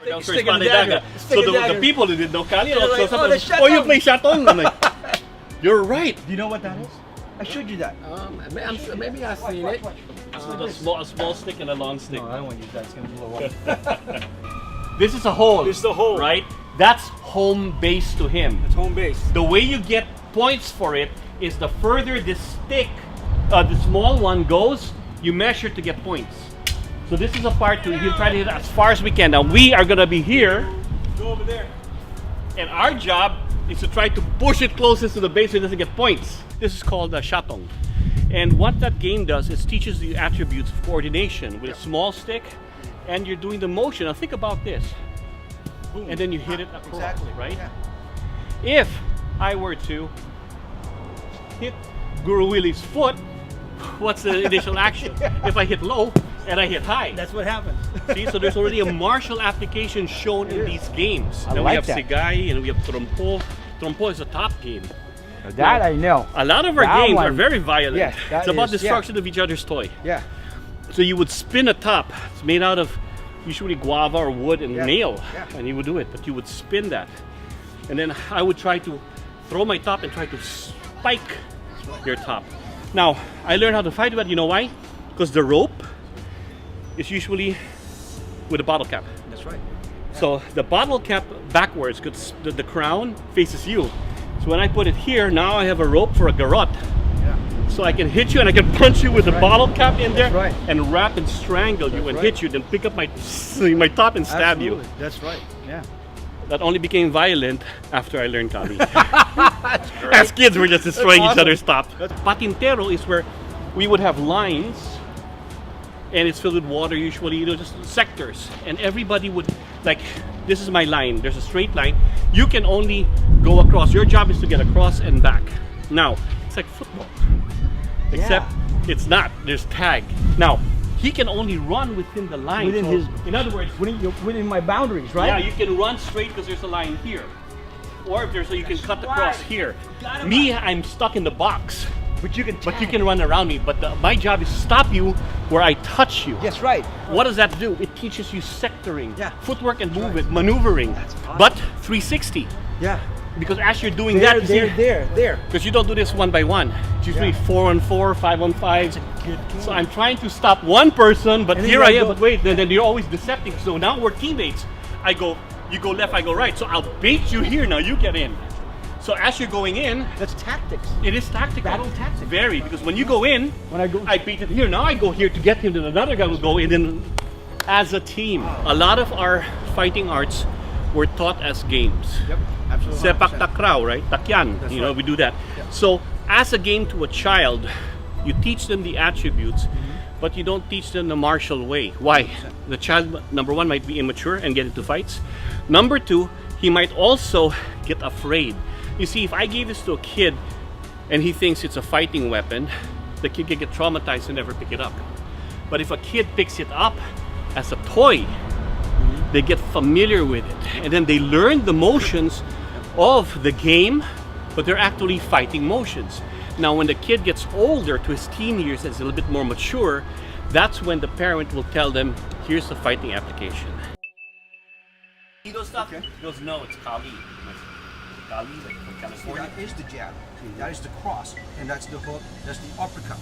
So the people who didn't know Kali, oh, you play Shatong. I'm like, you're right. Do you know what that is? I showed you that. Maybe I've seen it. A small stick and a long stick. No, I don't want to use that. It's going to blow up. This is a hole. This is the hole. Right? That's home base to him. It's home base. The way you get points for it is the further this stick, the small one goes, you measure to get points. So this is a part to, he'll try to hit as far as we can. Now we are going to be here. Go over there. And our job is to try to push it closest to the base so it doesn't get points. This is called SHATONG. And what that game does is teaches you attributes of coordination with a small stick, and you're doing the motion. Now think about this. Boom. And then you hit it across, exactly. right? Yeah. If I were to hit Guru Willie's foot, what's the initial action? If I hit low and I hit high. That's what happens. See, so there's already a martial application shown in these games. I Then like we have Sigay and we have TROMPO. TROMPO is a top game. That I know. A lot of our That games one, are very violent. yes, It's that about is, destruction of each other's toy. Yeah. So you would spin a top. It's made out of usually guava or wood and nail. Yeah. And you would do it, but you would spin that. And then I would try to throw my top and try to spike your top. Now, I learned how to fight with that. You know why? Because the rope is usually with a bottle cap. That's right. So the bottle cap backwards, because the crown faces you. So when I put it here, now I have a rope for a garrote. Yeah. So I can hit you and I can punch you with the bottle cap in there right. and wrap and strangle you and hit you, then pick up my top and stab Absolutely. you. That's right. Yeah. That only became violent after I learned Kali. As kids, we're just destroying each other's top. Patintero is where we would have lines, and it's filled with water usually, you know, just sectors. And everybody would, like, this is my line, there's a straight line. You can only go across. Your job is to get across and back. Now, it's like football, except it's not. There's tag. Now, he can only run within the line. Within his, in other words, within my boundaries, right? yeah, you can run straight because there's a line here. Or if there's, so you can cut across here. Me, I'm stuck in the box. But you can tag. But you can run around me. But my job is to stop you where I touch you. Yes, right. What does that do? It teaches you sectoring, Yeah. footwork and maneuvering. That's awesome. But 360. Yeah. Because as you're doing There, that, there. because you don't do this one by one. It's usually 4-on-4, 5-on-5. So I'm trying to stop one person, but And then here you I gotta am. go- But wait, then you're always deceptive. So now we're teammates. You go left, I go right. So I'll bait you here. Now you get in. So as you're going in, That's tactics. it is tactical. Battle tactics. Very, because when you go in, When I go, I beat it here. Now I go here to get him, then another guy will go in, and as a team. A lot of our fighting arts were taught as games. Yep, absolutely. Sepak takraw, right? Takyan, That's you know, right. we do that. Yeah. So as a game to a child, you teach them the attributes, but you don't teach them the martial way. Why? The child, number one, might be immature and get into fights. Number two, he might also get afraid. You see, if I gave this to a kid and he thinks it's a fighting weapon, the kid can get traumatized and never pick it up. But if a kid picks it up as a toy, they get familiar with it, and then they learn the motions of the game, but they're actually fighting motions. Now, when the kid gets older, to his teen years, and is a little bit more mature, that's when the parent will tell them, here's the fighting application. He goes, stuff. He goes, no, it's Kali. Kali, like from California. That is the jab. See, that is the cross, and that's the hook. That's the uppercut.